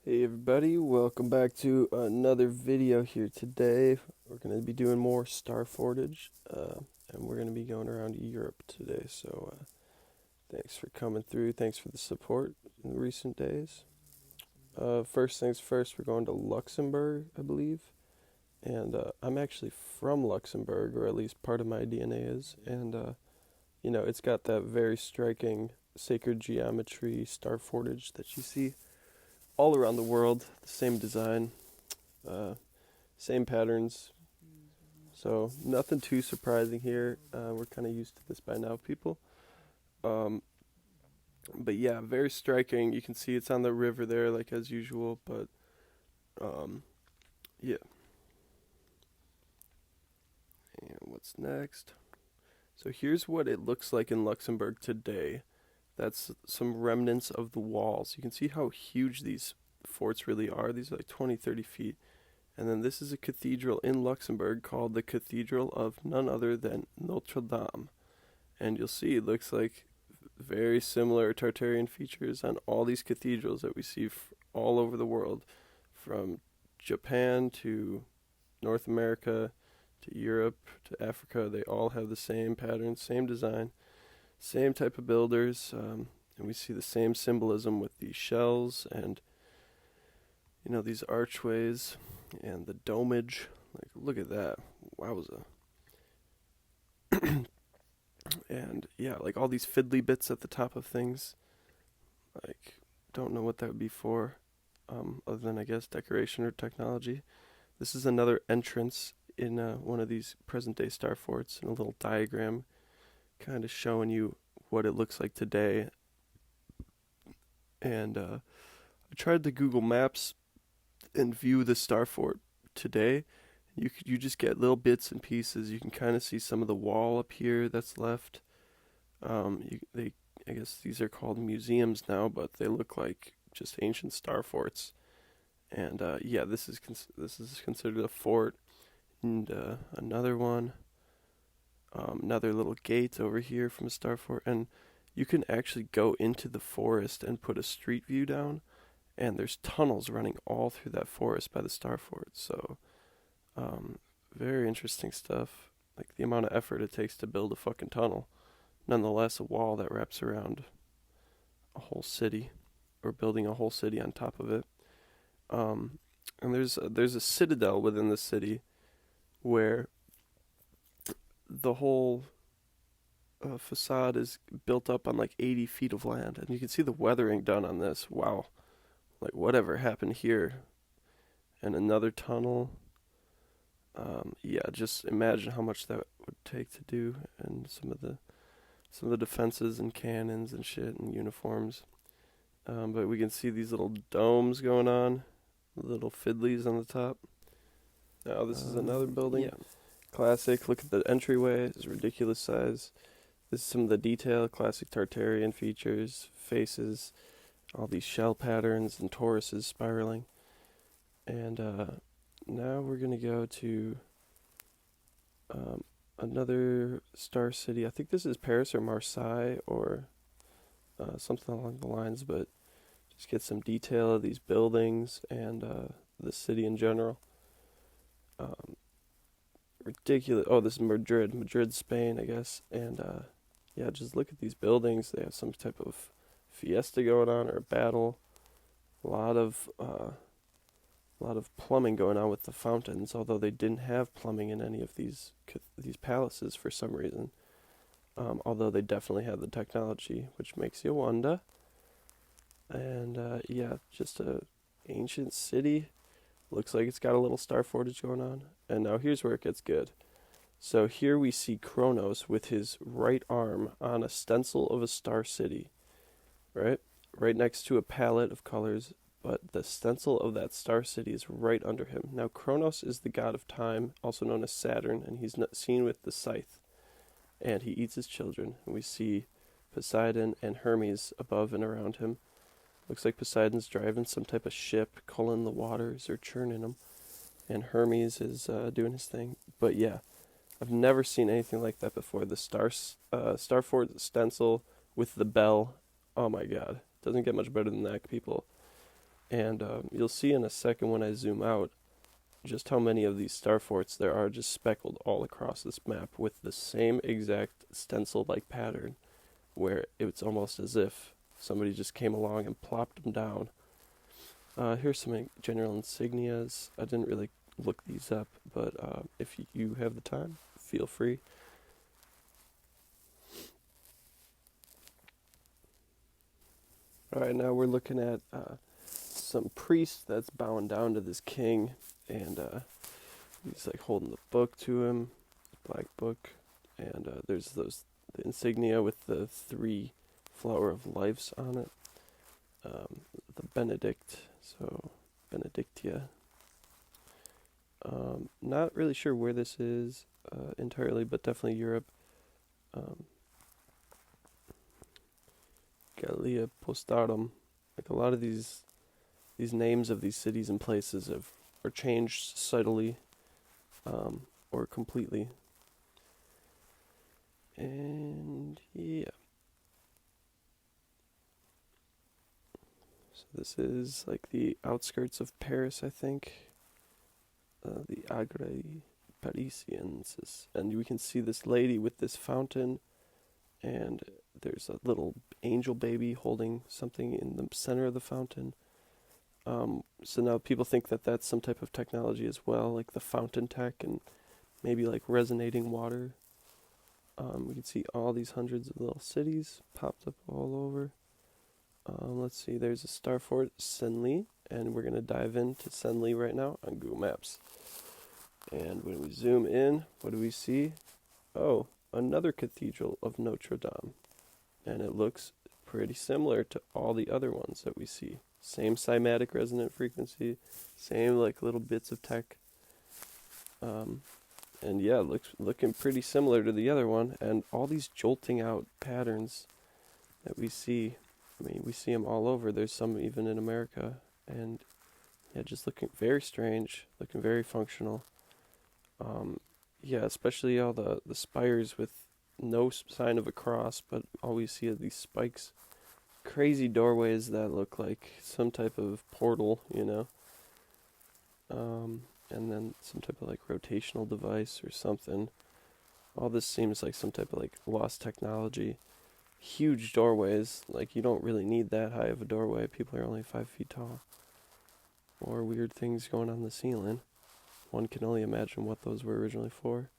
Hey everybody, welcome back to another video here today. We're going to be doing more Starfortage, and we're going to be going around Europe today. So thanks for coming through. Thanks for the support in recent days. First things first, we're going to Luxembourg, I believe. And I'm actually from Luxembourg, or at least part of my DNA is. And, it's got that very striking sacred geometry Starfortage that you see all around the world, the same design, uh, same patterns. So nothing too surprising here. We're kind of used to this by now, people. Um, but yeah, very striking. You can see it's on the river there, like as usual. But um, yeah. And what's next? So here's what it looks like in Luxembourg today. That's some remnants of the walls. You can see how huge these forts really are. These are like 20, 30 feet. And then this is a cathedral in Luxembourg called the Cathedral of none other than Notre Dame. And you'll see it looks like very similar Tartarian features on all these cathedrals that we see all over the world, from Japan to North America to Europe to Africa. They all have the same pattern, same design, same type of builders, and we see the same symbolism with these shells and these archways and the domage. Like, look at that. Wowza. And yeah, like all these fiddly bits at the top of things. Like, don't know what that would be for, other than, I guess, decoration or technology. This is another entrance in one of these present day star forts, and a little diagram kind of showing you what it looks like today. And I tried to Google Maps and view the star fort today. You just get little bits and pieces. You can kind of see some of the wall up here that's left. I guess these are called museums now, but they look like just ancient star forts. And yeah, this is considered a fort. And another one, another little gate over here from a star fort, and you can actually go into the forest and put a street view down, and there's tunnels running all through that forest by the star fort. So um, very interesting stuff. Like the amount of effort it takes to build a fucking tunnel. Nonetheless, a wall that wraps around a whole city, or building a whole city on top of it. Um, and there's a citadel within the city where the whole facade is built up on like 80 feet of land, and you can see the weathering done on this. Wow, like whatever happened here? And another tunnel. Yeah, just imagine how much that would take to do, and some of the defenses and cannons and shit and uniforms. But we can see these little domes going on, little fiddlies on the top. Now this is another building. Yeah. Classic. Look at the entryway. It's ridiculous size. This is some of the detail, classic Tartarian features, faces, all these shell patterns and toruses spiraling. And now we're going to go to another star city. I think this is Paris or Marseille or something along the lines, but just get some detail of these buildings and the city in general. Um, Ridiculous. Oh, this is Madrid, Spain, I guess. And yeah, just look at these buildings. They have some type of fiesta going on or a battle. A lot of plumbing going on with the fountains, although they didn't have plumbing in any of these palaces for some reason. Although they definitely had the technology, which makes you wonder. And yeah, just a ancient city. Looks like it's got a little star fortage going on. And now here's where it gets good. So here we see Kronos with his right arm on a stencil of a star city, right? Right next to a palette of colors, but the stencil of that star city is right under him. Now Kronos is the god of time, also known as Saturn, and he's seen with the scythe, and he eats his children. And we see Poseidon and Hermes above and around him. Looks like Poseidon's driving some type of ship, culling the waters or churning them, and Hermes is doing his thing. But yeah, I've never seen anything like that before. The Starfort stencil with the bell. Oh my god, doesn't get much better than that, people. And you'll see in a second when I zoom out just how many of these star forts there are just speckled all across this map with the same exact stencil-like pattern, where it's almost as if somebody just came along and plopped them down. Here's some general insignias. I didn't really look these up, but if you have the time, feel free. Alright, now we're looking at some priest that's bowing down to this king, and he's like holding the book to him, black book, and there's the insignia with the 3 flower of lives on it. The Benedict, so Benedictia. Not really sure where this is entirely, but definitely Europe. Gallia Postarum. Like a lot of these names of these cities and places are changed subtly or completely. And yeah. So this is like the outskirts of Paris, I think. The Agre Parisiensis. And we can see this lady with this fountain, and there's a little angel baby holding something in the center of the fountain. So now people think that that's some type of technology as well, like the fountain tech and maybe like resonating water. We can see all these hundreds of little cities popped up all over. Let's see, there's a Starfort, Senli, and we're going to dive into Senli right now on Google Maps. And when we zoom in, what do we see? Oh, another cathedral of Notre Dame. And it looks pretty similar to all the other ones that we see. Same cymatic resonant frequency, same like little bits of tech. And yeah, looking pretty similar to the other one. And all these jolting out patterns that we see, I mean, we see them all over. There's some even in America. And yeah, just looking very strange, looking very functional. Yeah, especially all the spires with no sign of a cross, but all we see are these spikes. Crazy doorways that look like some type of portal, you know. And then some type of like rotational device or something. All this seems like some type of like lost technology. Huge doorways, like you don't really need that high of a doorway. People are only 5 feet tall. Or weird things going on the ceiling. One can only imagine what those were originally for.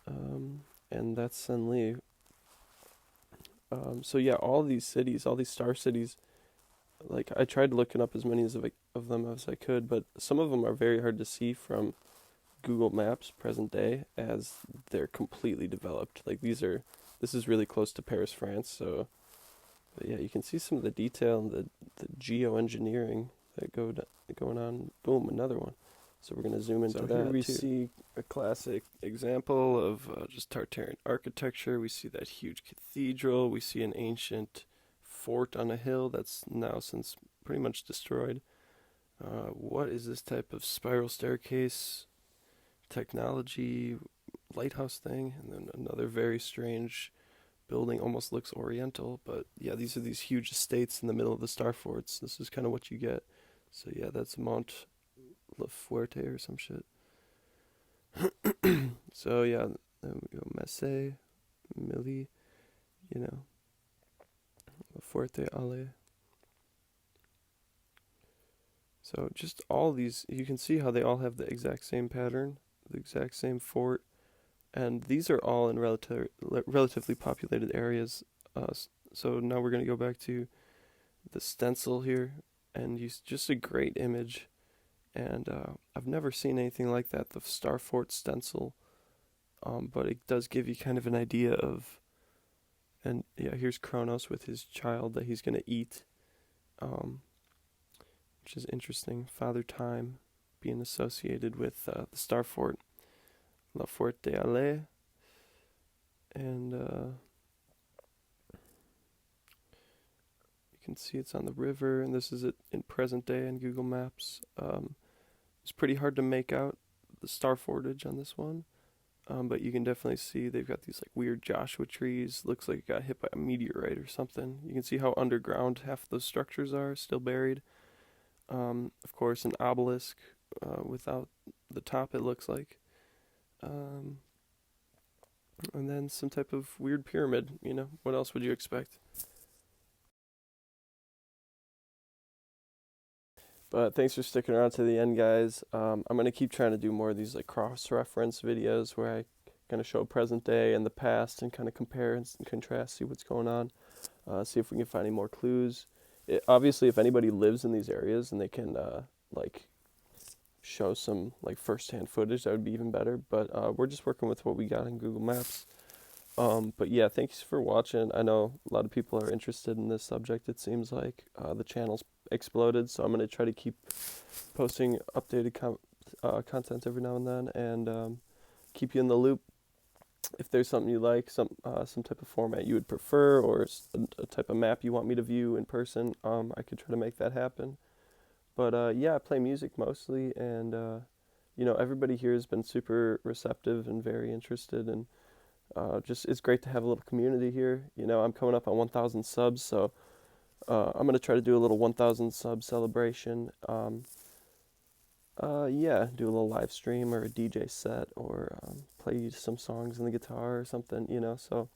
And that's Senli. So yeah, all these cities, all these star cities, like I tried looking up as many of them as I could, but some of them are very hard to see from Google Maps present day, as they're completely developed. Like this is really close to Paris, France. So, but yeah, you can see some of the detail and the geoengineering that going on. Boom, another one. So we're going to zoom into that. Here we see a classic example of just Tartarian architecture. We see that huge cathedral. We see an ancient fort on a hill that's now since pretty much destroyed. What is this type of spiral staircase technology lighthouse thing? And then another very strange building, almost looks oriental. But yeah, these are these huge estates in the middle of the star forts. This is kind of what you get. So yeah, that's Mont La Fuerte or some shit. So yeah, then we go Messe, Millie, you know, La Fuerte Ale. So just all these, you can see how they all have the exact same pattern, the exact same fort, and these are all in relatively populated areas. So now we're going to go back to the stencil here and use just a great image. And I've never seen anything like that, the Starfort stencil, but it does give you kind of an idea of, and yeah, here's Kronos with his child that he's going to eat, which is interesting. Father Time being associated with the Starfort, La Fuerte Ale, and you can see it's on the river, and this is it in present day in Google Maps. It's pretty hard to make out the Starfortage on this one, but you can definitely see they've got these like weird Joshua trees. Looks like it got hit by a meteorite or something. You can see how underground half those structures are, still buried. Of course, an obelisk without the top, it looks like. Um, and then some type of weird pyramid. What else would you expect? But thanks for sticking around to the end, guys. I'm gonna keep trying to do more of these like cross-reference videos where I kind of show present day and the past and kind of compare and contrast, see what's going on, see if we can find any more clues. Obviously, if anybody lives in these areas and they can like show some like first-hand footage, that would be even better. But we're just working with what we got in Google Maps. But yeah, thanks for watching. I know a lot of people are interested in this subject. It seems like the channel's exploded, so I'm gonna try to keep posting updated content every now and then, and keep you in the loop. If there's something you like, some type of format you would prefer, or a type of map you want me to view in person, I could try to make that happen. But yeah, I play music mostly, and everybody here has been super receptive and very interested, and just it's great to have a little community here. I'm coming up on 1,000 subs, so I'm gonna try to do a little 1,000 sub celebration. Yeah, do a little live stream or a DJ set, or play some songs on the guitar or something. So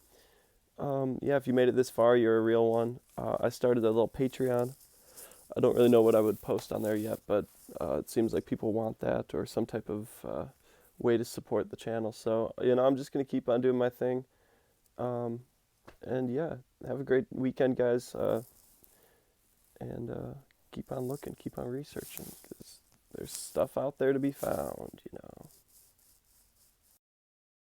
yeah, if you made it this far, you're a real one. I started a little Patreon. I don't really know what I would post on there yet, but it seems like people want that, or some type of way to support the channel. So I'm just gonna keep on doing my thing. Um, and yeah, have a great weekend, guys. And keep on looking, keep on researching, because there's stuff out there to be found.